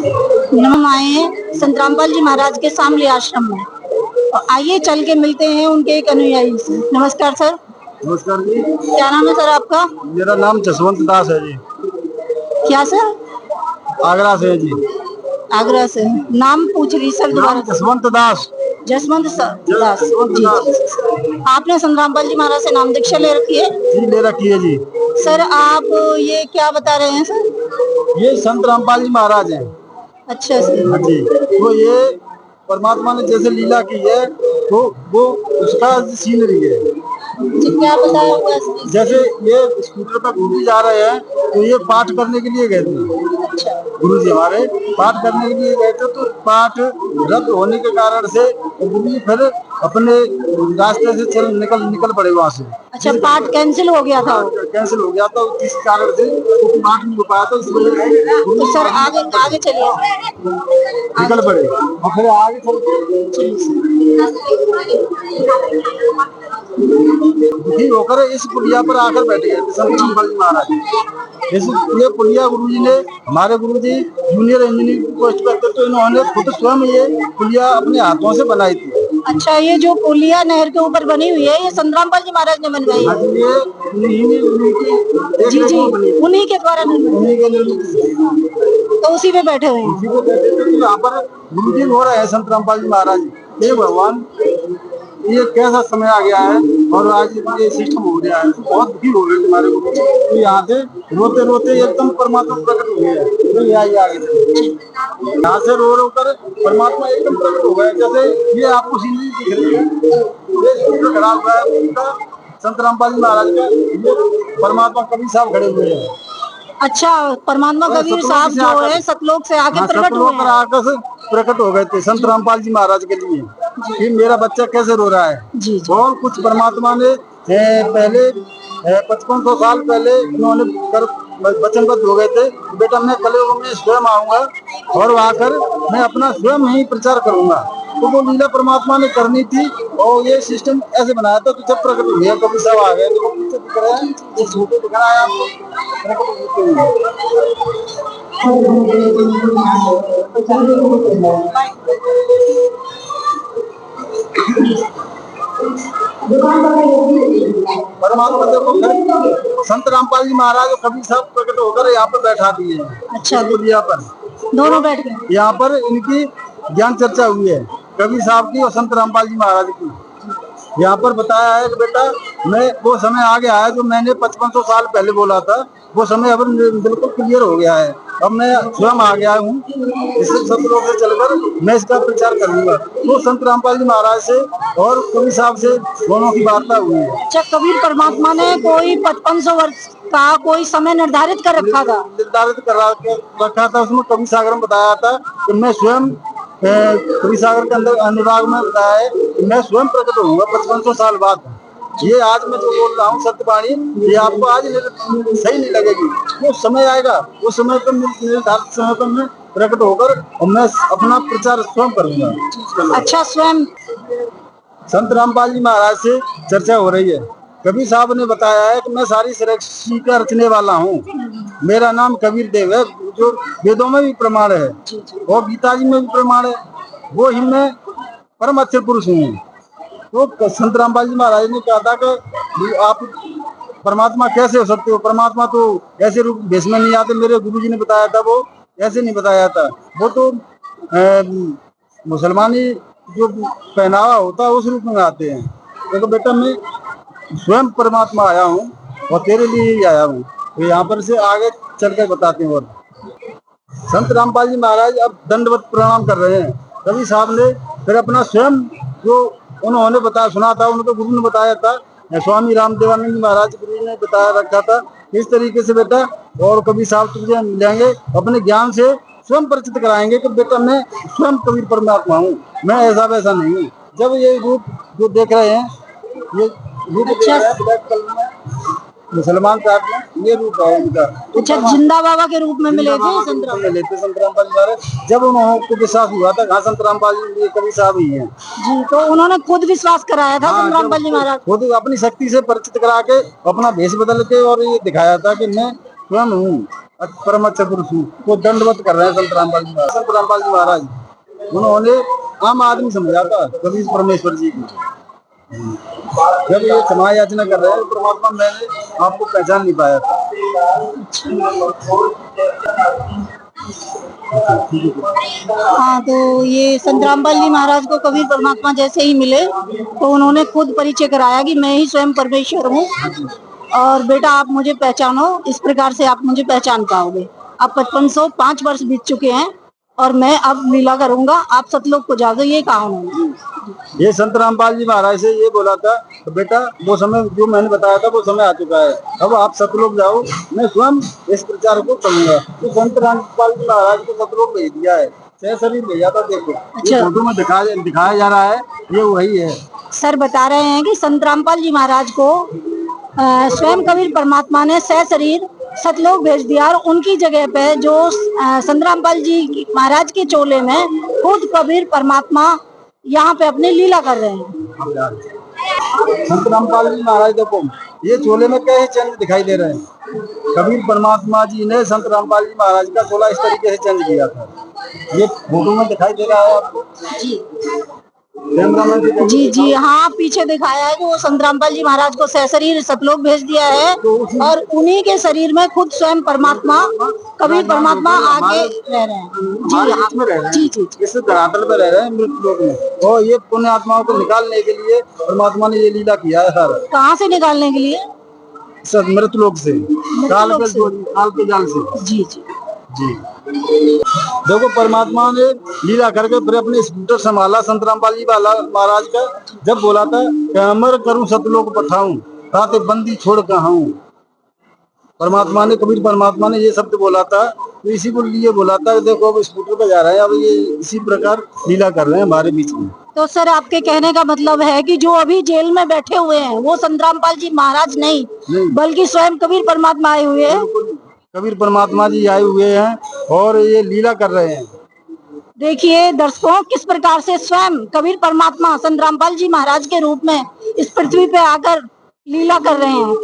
हम आए हैं संत रामपाल जी महाराज के शामली आश्रम में, और आइए चल के मिलते हैं उनके एक अनुयायी से। नमस्कार सर। नमस्कार जी। क्या नाम है सर आपका? मेरा नाम जसवंत दास है जी। क्या सर? आगरा से है जी। आगरा से। नाम पूछ रही सर दोबारा। जसवंत दास। जसवंत दास जसवंत जी। दास। आपने संत रामपाल जी महाराज से नाम दीक्षा ले रखी है? जी ले रखी है जी। सर आप ये क्या बता रहे हैं सर? ये संत रामपाल जी महाराज हैं। अच्छा सर। हाँ जी। तो ये परमात्मा ने जैसे लीला की है तो वो उसका सीनरी है। क्या बताया होगा? जैसे ये स्कूटर पर गुरु जा रहे हैं तो ये पाठ करने के लिए गए थे। अच्छा। गुरु जी हमारे पाठ करने के लिए गए थे, तो पाठ रद्द होने के कारण से गुरु जी फिर अपने रास्ते से निकल पड़े वहाँ से। अच्छा, पाठ कैंसिल हो गया था? कैंसिल हो गया था, जिस कारण से तो पाठ नहीं हो पाया था, इस वजह से तो सर आगे आगे चलिए। निकल पड़े और फिर आगे दुखी होकर इस पुलिया पर आकर बैठ गए थे संत रामपाल जी महाराज। ये पुलिया गुरु जी ने, हमारे गुरु जी जूनियर इंजीनियर की पोस्ट करते, तो इन्होंने खुद स्वयं ये पुलिया अपने हाथों से बनाई थी। अच्छा, ये जो पुलिया नहर के ऊपर बनी हुई है, ये संत रामपाल जी महाराज ने बनवाई है? जी जी, उन्हीं के द्वारा तो उसी पे बैठे हुए हैं। यहाँ पर गुरु जी हो रहे हैं संत रामपाल जी महाराज। हे भगवान, ये कैसा समय आ गया है और आज ये सिस्टम हो गया है। बहुत दुखी हो गए तुम्हारे गुरु जी, तो यहाँ से रोते रोते एकदम परमात्मा प्रकट हो गया है। तो यहाँ से रो कर परमात्मा एकदम प्रकट हो गए। जैसे ये आपको सीनरी दिख रही है, ये सूर्य खड़ा हुआ है उनका, संत रामपाल जी महाराज का। ये परमात्मा कवि साहब खड़े हुए हैं। अच्छा, परमात्मा कबीर साहब जो है सतलोक से आके प्रकट हुए हैं। आकर प्रकट हो गए थे संत रामपाल जी महाराज के लिए कि मेरा बच्चा कैसे रो रहा है। जी जी। और कुछ परमात्मा ने पहले 5500 साल पहले इन्होंने वचनबद्ध हो गए थे, बेटा मैं कलयुग में स्वयं आऊंगा और आकर मैं अपना स्वयं ही प्रचार करूंगा। तो वो लीला परमात्मा ने करनी थी और ये सिस्टम ऐसे बनाया था। तो जब प्रकट हुए कभी सब आ गए, तो पीछे दिख रहा है, ये छोटे दिख रहा है आपको, प्रकट होते हुए। परमात्मा देखो संत रामपाल जी महाराज कभी सब प्रकट होकर यहाँ पर बैठा दिए हैं। अच्छा, पुलिया पर दोनों बैठ गए। यहाँ पर इनकी ज्ञान चर्चा हुई है, कबीर साहब की और संत रामपाल जी महाराज की। यहाँ पर बताया है कि बेटा मैं वो समय आ गया है जो मैंने 5500 साल पहले बोला था, वो समय अब बिल्कुल क्लियर हो गया है। अब मैं स्वयं आ गया हूँ, इससे सतलोक से चलकर मैं इसका प्रचार करूंगा। तो संत रामपाल जी महाराज से और कबीर साहब से दोनों की वार्ता हुई है। अच्छा, कबीर परमात्मा ने कोई 5500 वर्ष का कोई समय निर्धारित कर रखा था? निर्धारित कर रखा था, उसमें कबीर सागर में बताया था कि मैं स्वयं, कबीर सागर के अंदर अनुराग में बताया है कि मैं स्वयं प्रकट होऊंगा 5500 साल बाद। ये आज मैं जो बोल रहा हूँ सत्यवाणी, ये आपको आज सही नहीं लगेगी। वो समय आएगा, वो समय पर निर्धारित समय पर मैं प्रकट होकर और मैं अपना प्रचार स्वयं करूंगा। अच्छा, स्वयं संत रामपाल जी महाराज से चर्चा हो रही है। कबीर साहब ने बताया है कि मैं सारी सृष्टि का रचने वाला हूँ, मेरा नाम कबीर देव है, जो वेदों में भी प्रमाण है और गीता जी में भी प्रमाण है। वो ही मैं परम अक्षर पुरुष हूँ। तो संत रामपाल जी महाराज ने कहा था कि आप परमात्मा कैसे हो सकते हो, परमात्मा तो ऐसे रूप भेष में नहीं आते। मेरे गुरु जी ने बताया था वो ऐसे नहीं बताया था, वो तो मुसलमानी जो पहनावा होता है उस रूप में आते हैं। देखो बेटा मैं स्वयं परमात्मा आया हूँ और तेरे लिए ही आया हूँ। तो यहाँ पर से आगे चल कर बताते हैं। और संत रामपाल जी महाराज अब दंडवत प्रणाम कर रहे हैं। कवि साहब ने फिर अपना स्वयं जो उन्होंने बताया सुना था, उनको गुरु ने बताया था, स्वामी रामदेवानंद महाराज गुरु ने बताया रखा था इस तरीके से बेटा। और कबीर साहब तुझे मिलेंगे, अपने ज्ञान से स्वयं परिचित कराएंगे कि बेटा मैं स्वयं कबीर परमात्मा हूँ, मैं ऐसा वैसा नहीं हूँ। जब ये रूप जो देख रहे हैं, ये रूप अच्छा मुसलमान साहब में ये रूप है इनका। अच्छा, जिंदा बाबा के रूप में मिले थे संत रामपाल जी महाराज। जब उन्होंने विश्वास हुआ था हाँ संत रामपाल जी कबीर साहब ही हैं जी, तो उन्होंने खुद विश्वास कराया था संत रामपाल जी महाराज, खुद अपनी शक्ति से परिचित करा के अपना भेष बदल के और ये दिखाया था कि मैं स्वयं हूँ। परम अच्छे पुरुष को दंडवत कर रहे हैं संत रामपाल जी महाराज। संत रामपाल जी महाराज उन्होंने आम आदमी समझा था कबीर परमेश्वर जी को। जब ये क्षमा याचना कर रहे हैं परमात्मा, मैंने आपको पहचान नहीं पाया था। हाँ, तो ये संत रामपाल जी महाराज को कबीर परमात्मा जैसे ही मिले तो उन्होंने खुद परिचय कराया कि मैं ही स्वयं परमेश्वर हूँ और बेटा आप मुझे पहचानो, इस प्रकार से आप मुझे पहचान पाओगे। अब 5505 वर्ष बीत चुके हैं और मैं अब लीला करूंगा, आप सतलोक को जाओगे, ये कहा उन्होंने। ये संत रामपाल जी महाराज से ये बोला था तो बेटा वो समय जो मैंने बताया था वो समय आ चुका है, अब आप सतलोक जाओ, मैं स्वयं इस प्रचार को करूंगा। तो संत रामपाल जी महाराज को सतलोक भेज दिया है, शरीर भेजा था। देखो ये फोटो में दिखाया जा रहा है, ये वही है। सर बता रहे हैं कि संत रामपाल जी महाराज को स्वयं कबीर परमात्मा ने शरीर सतलोक भेज दिया और उनकी जगह पे जो संत रामपाल जी महाराज के चोले में खुद कबीर परमात्मा यहाँ पे अपनी लीला कर रहे हैं। संत रामपाल जी महाराज देखो ये चोले में कैसे चिन्ह दिखाई दे रहे हैं। कबीर परमात्मा जी ने संत रामपाल जी महाराज का चोला इस तरीके से चेंज किया था, ये फोटो में दिखाई दे रहा है आपको। जी जी हाँ, पीछे दिखाया है कि वो संत रामपाल जी महाराज को शरीर सतलोक भेज दिया है और उन्हीं के शरीर में खुद स्वयं परमात्मा कबीर परमात्मा आगे रह रहे हैं। जी जी जी इस धरातल पे रह रहे हैं मृत्यु लोक में, और ये पुण्य आत्माओं को निकालने के लिए परमात्मा ने ये लीला किया है सर। कहाँ से निकालने के लिए? सर मृत्यु लोक से, काल के जाल से। जी जी जी देखो परमात्मा ने लीला करके फिर अपने स्कूटर संभाला संत रामपाल जी महाराज का। जब बोला था कि अमर करूं सतलोक पठाऊं, ताते बंदी छोड़ कहाऊं, परमात्मा ने कबीर परमात्मा ने ये शब्द बोला था। तो इसी को लिए बोला था देखो अब स्कूटर पे जा रहे हैं, अब ये इसी प्रकार लीला कर रहे हैं हमारे बीच में। तो सर आपके कहने का मतलब है कि जो अभी जेल में बैठे हुए हैं वो संत रामपाल जी महाराज नहीं, बल्कि स्वयं कबीर परमात्मा आए हुए हैं। कबीर परमात्मा जी आए हुए हैं और ये लीला कर रहे हैं। देखिए दर्शकों, किस प्रकार से स्वयं कबीर परमात्मा संत रामपाल जी महाराज के रूप में इस पृथ्वी पे आकर लीला कर रहे हैं।